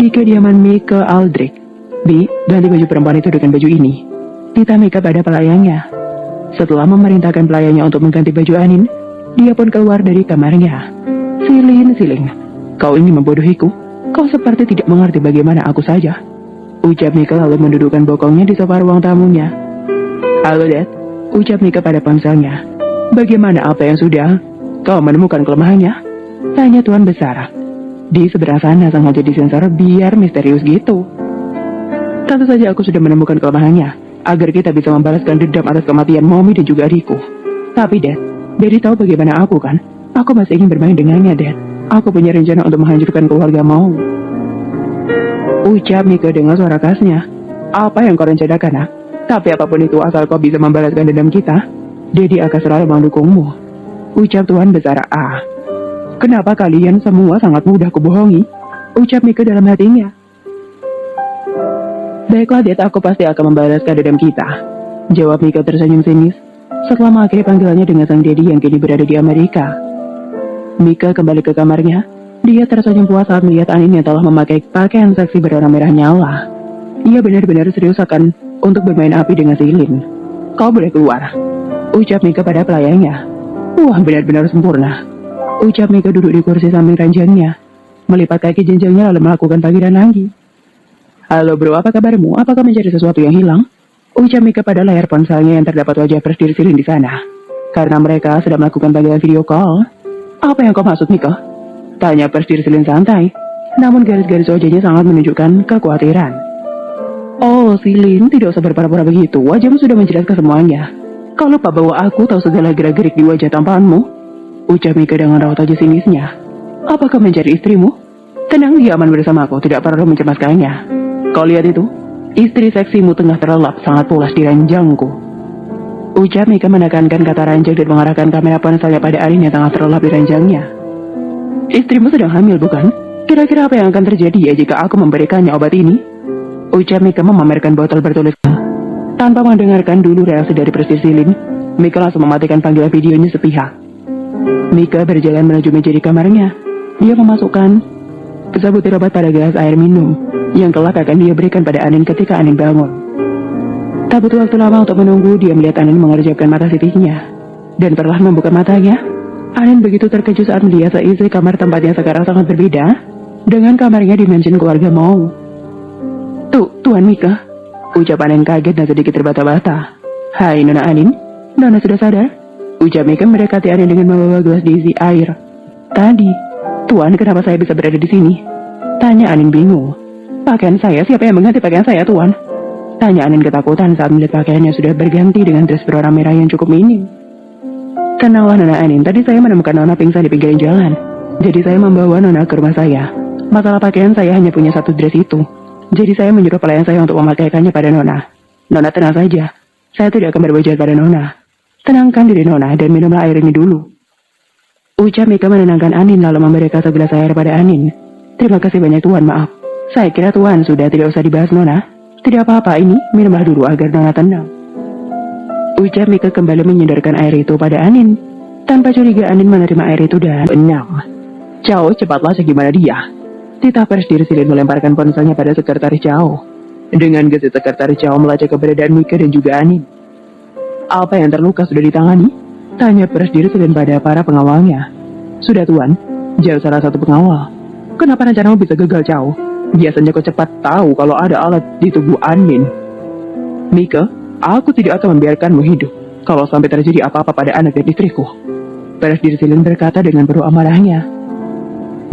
Di kediaman Mika Aldrich, Bi, ganti baju perempuan itu dengan baju ini. Tita Mika pada pelayannya. Setelah memerintahkan pelayannya untuk mengganti baju Anin, dia pun keluar dari kamarnya. Siling, kau ini membodohiku. Kau seperti tidak mengerti bagaimana aku saja. Ucap Mika lalu mendudukkan bokongnya di sofa ruang tamunya. Halo, Dad. Ucap Mika pada ponselnya. Bagaimana apa yang sudah? Kau menemukan kelemahannya? Tanya Tuan Besar. Di seberang sana sengaja disensor biar misterius gitu. Tentu saja aku sudah menemukan kelemahannya, agar kita bisa membalaskan dendam atas kematian Mommy dan juga adikku. Tapi Dad, Daddy tahu bagaimana aku kan? Aku masih ingin bermain dengannya, Dad. Aku punya rencana untuk menghancurkan keluarga Mau. Ucap Mika dengan suara khasnya. Apa yang kau rencanakan, nak? Tapi apapun itu asal kau bisa membalaskan dendam kita, Daddy akan selalu mendukungmu. Ucap Tuan Besar A. Kenapa kalian semua sangat mudah kebohongi? Ucap Mika dalam hatinya. Baiklah, Dad, aku pasti akan membalaskan dendam kita. Jawab Mika tersenyum sinis setelah mengakhiri panggilannya dengan sang Daddy yang kini berada di Amerika. Mika kembali ke kamarnya. Dia tersenyum puas saat melihat Anin yang telah memakai pakaian seksi berwarna merah nyala. Ia benar-benar serius akan untuk bermain api dengan Silin. Kau boleh keluar. Ucap Mika pada pelayannya. Wah, benar-benar sempurna. Ucap Mika duduk di kursi samping ranjangnya, melipat kaki jenjangnya lalu melakukan panggilan lagi. Halo bro, apa kabarmu? Apakah mencari sesuatu yang hilang? Ucap Mika pada layar ponselnya yang terdapat wajah Presdir Silin di sana. Karena mereka sedang melakukan panggilan video call. Apa yang kau maksud, Mika? Tanya Presdir Silin santai, namun garis-garis wajahnya sangat menunjukkan kekhawatiran. Oh, Silin, tidak usah berpura-pura begitu. Wajahmu sudah menjelaskan semuanya. Kau lupa bahwa aku tahu segala gerak-gerik di wajah tampanmu? Ucap Mika dengan raut wajah sinisnya. Apakah mencari istrimu? Tenang, dia aman bersamaku, tidak perlu mencemaskannya. Kau lihat itu? Istri seksimu tengah terlelap sangat pulas di ranjangku. Ucap Mika menekankan kata ranjang dan mengarahkan kamera ponselnya pada Arin yang tengah terlelap di ranjangnya. Istrimu sedang hamil, bukan? Kira-kira apa yang akan terjadi ya jika aku memberikannya obat ini? Ucap Mika memamerkan botol bertulis. Tanpa mendengarkan dulu reaksi dari Presdir Silin, Mika langsung mematikan panggilan videonya sepihak. Mika berjalan menuju meja di kamarnya. Dia memasukkan sebutir obat pada gelas air minum yang kelak akan dia berikan pada Anin ketika Anin bangun. Tak butuh waktu lama untuk menunggu, dia melihat Anin mengerjapkan mata sipihnya. Dan perlahan membuka matanya, Anin begitu terkejut saat melihat seisi kamar tempatnya sekarang sangat berbeda dengan kamarnya di mansion keluarga Mau. Tuan Mika, ucap Anin kaget dan sedikit terbata-bata. Hai Nona Anin, Nona sudah sadar? Ucap Mika mendekati Anin dengan membawa gelas diisi air. Tadi, Tuan, kenapa saya bisa berada di sini? Tanya Anin bingung. Pakaian saya, siapa yang mengganti pakaian saya, Tuan? Tanya Anin ketakutan saat melihat pakaiannya sudah berganti dengan dress berwarna merah yang cukup minim. Tenanglah Nona Anin, tadi saya menemukan Nona pingsan di pinggir jalan. Jadi saya membawa Nona ke rumah saya. Masalah pakaian saya hanya punya satu dress itu. Jadi saya menyuruh pelayan saya untuk memakaikannya pada Nona. Nona tenang saja, saya tidak akan berbuat jahat pada Nona. Tenangkan diri Nona dan minumlah air ini dulu. Ucap Mika menenangkan Anin lalu memberikan segelas air pada Anin. Terima kasih banyak Tuan, maaf. Saya kira Tuan sudah tidak usah dibahas Nona. Tidak apa-apa ini, minumlah dulu agar Nona tenang. Ucap Mika kembali menyandarkan air itu pada Anin. Tanpa curiga Anin menerima air itu dan benyam. Cao, cepatlah segimana dia. Tita Presdir Silin melemparkan ponselnya pada sekretaris Cao. Dengan gesit sekretaris Cao melacak keberadaan Mika dan juga Anin. Apa yang terluka sudah ditangani? Tanya Presdir Silin pada para pengawalnya. Sudah Tuan, jauh salah satu pengawal. Kenapa rencanamu bisa gagal, Cao? Biasanya kau cepat tahu kalau ada alat di tubuh Anin. Mika, aku tidak akan membiarkanmu hidup kalau sampai terjadi apa-apa pada anak dan istriku. Presdir Silin berkata dengan penuh amarahnya.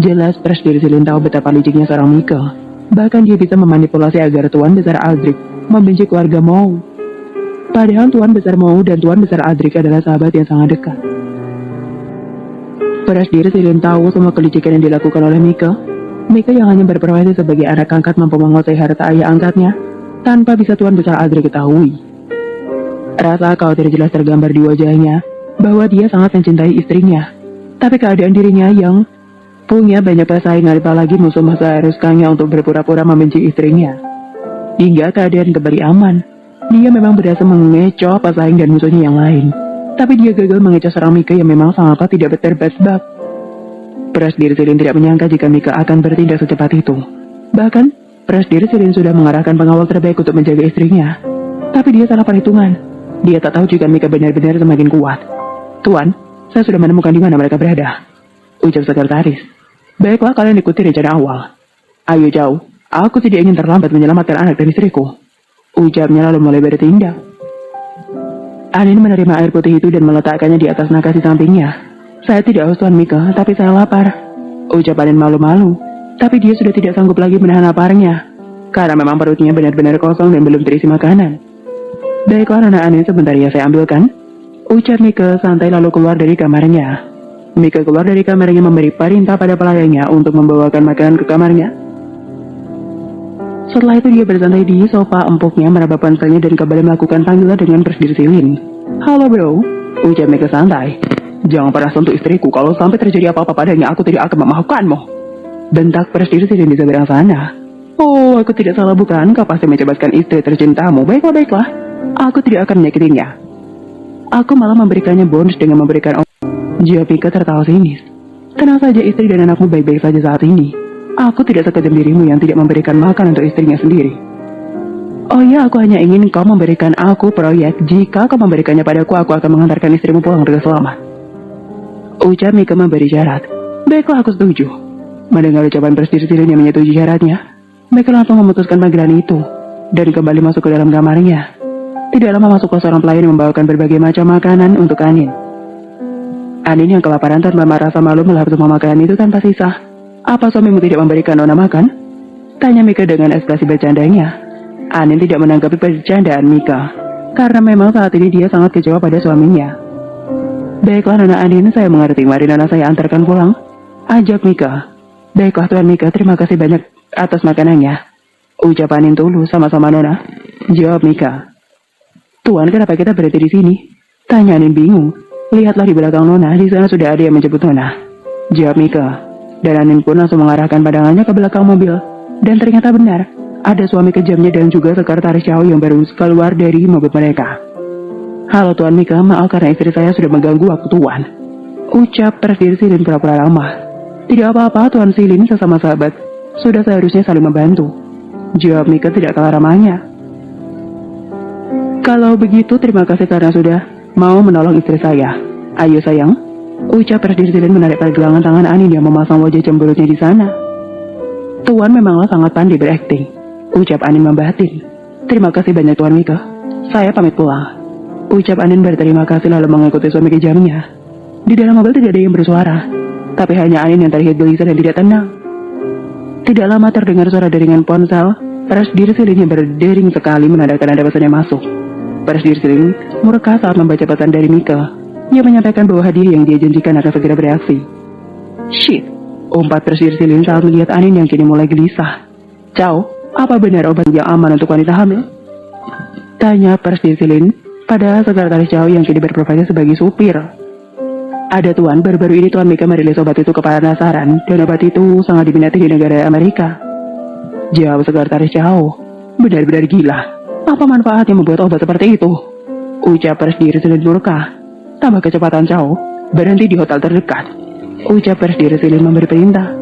Jelas Presdir Silin tahu betapa liciknya seorang Mika. Bahkan dia bisa memanipulasi agar Tuan Besar Aldrich membenci keluarga Mau. Padahal Tuan Besar Mau dan Tuan Besar Aldrich adalah sahabat yang sangat dekat. Presdir Silin tahu semua kelicikan yang dilakukan oleh Mika. Mika yang hanya berprofesi sebagai anak angkat mampu menguasai harta ayah angkatnya tanpa bisa Tuan Besar Aldrich ketahui. Rasa khawatir jelas tergambar di wajahnya bahwa dia sangat mencintai istrinya. Tapi keadaan dirinya yang punya banyak persaingan apalagi musuh mengharuskannya untuk berpura-pura membenci istrinya. Hingga keadaan kembali aman. Dia memang berhasil mengecoh pesaing dan musuhnya yang lain. Tapi dia gagal mengecoh seorang Mika yang memang sangat tidak berterbasbab. Presdir Silin tidak menyangka jika Mika akan bertindak secepat itu. Bahkan, Presdir Silin sudah mengarahkan pengawal terbaik untuk menjaga istrinya. Tapi dia salah perhitungan. Dia tak tahu jika Mika benar-benar semakin kuat. Tuan, saya sudah menemukan di mana mereka berada, ujar sekretaris. Baiklah, kalian ikuti rencana awal. Ayo jauh, aku tidak ingin terlambat menyelamatkan anak dan istriku, ujarnya lalu mulai bertindak. Anin menerima air putih itu dan meletakkannya di atas nakas di sampingnya. Saya tidak haus Tuan Mika, tapi saya lapar, ucap Anin malu-malu. Tapi dia sudah tidak sanggup lagi menahan laparnya, karena memang perutnya benar-benar kosong dan belum terisi makanan. Baiklah Nona Anin, sebentar ya saya ambilkan, ucap Mika santai lalu keluar dari kamarnya. Mika keluar dari kamarnya memberi perintah pada pelayannya untuk membawakan makanan ke kamarnya. Setelah itu dia bersantai di sofa empuknya meraba ponselnya dan kembali melakukan panggilan dengan Presdir Silin. Halo bro, ucap Mika santai. Jangan pernah sentuh istriku, kalau sampai terjadi apa-apa padanya aku tidak akan memaafkanmu, bentak Presdir Silin di seberang sana. Oh, aku tidak salah bukan? Kau pasti mencobaskan istri tercintamu. Baiklah, aku tidak akan menyakitinya. Aku malah memberikannya bonus dengan memberikan jawab Mika tertawa sinis. Tenang saja, istri dan anakmu baik-baik saja saat ini. Aku tidak sekejam dirimu yang tidak memberikan makan untuk istrinya sendiri. Oh ya, aku hanya ingin kau memberikan aku proyek. Jika kau memberikannya padaku, aku akan mengantarkan istrimu pulang dengan selamat, ucap Mika memberi syarat. Baiklah, aku setuju. Mendengar ucapan Presdir Silin yang menyetujui syaratnya, Mika langsung memutuskan panggilan itu dan kembali masuk ke dalam kamarnya. Tidak lama masuklah seorang pelayan yang membawakan berbagai macam makanan untuk Anin. Anin yang kelaparan tanpa merasa malu melahap semua makanan itu tanpa sisa. Apa suamimu tidak memberikan Nona makan? Tanya Mika dengan ekspresi bercandanya. Anin tidak menanggapi bercandaan Mika, karena memang saat ini dia sangat kecewa pada suaminya. Baiklah Nona Anin, saya mengerti. Mari Nona saya antarkan pulang, ajak Mika. Baiklah Tuan Mika, terima kasih banyak atas makanannya, ucap Anin tulus. Sama-sama Nona, jawab Mika. Tuan, kenapa kita berhenti di sini? Tanya Anin bingung. Lihatlah di belakang Nona, di sana sudah ada yang menjemput Nona, jawab Mika. Dan Anin pun langsung mengarahkan pandangannya ke belakang mobil. Dan ternyata benar, ada suami kejamnya dan juga sekretaris Chow yang baru keluar dari mobil mereka. Halo Tuan Mika, maaf karena istri saya sudah mengganggu waktu Tuan, ucap Presdir Silin pura-pura ramah. Tidak apa-apa Tuan Silin, sesama sahabat, sudah seharusnya saling membantu, jawab Mika tidak kalah ramahnya. Kalau begitu terima kasih karena sudah mau menolong istri saya. Ayo sayang, ucap Presdir Silin menarik pergelangan tangan Anin yang memasang wajah cemberutnya di sana. Tuan memanglah sangat pandai berakting, ucap Anin membatin. Terima kasih banyak Tuan Mika, saya pamit pulang, ucap Anin berterima kasih lalu mengikuti suami kejamnya. Di dalam mobil tidak ada yang bersuara, tapi hanya Anin yang terlihat gelisah dan tidak tenang. Tidak lama terdengar suara deringan ponsel. Presdir Silin yang berdering sekali menandakan ada pesan yang masuk. Presdir Silin murka saat membaca pesan dari Mika. Ia menyampaikan bahwa hadiah yang dia janjikan akan segera bereaksi. Shit, umpat Presdir Silin saat melihat Anin yang kini mulai gelisah. Chow, apa benar obat yang aman untuk wanita hamil? Tanya Presdir Silin pada sekretaris Chow yang kini berprofesi sebagai supir. Ada Tuan, baru-baru ini Tuan Mika merilis obat itu ke pasaran dan obat itu sangat diminati di negara Amerika, jawab sekretaris Chow. Benar-benar gila. Apa manfaatnya membuat obat seperti itu? Ucap Presdir Silin murka. Tambah kecepatan Chow, berhenti di hotel terdekat, ucap Presdir Silin memberi perintah.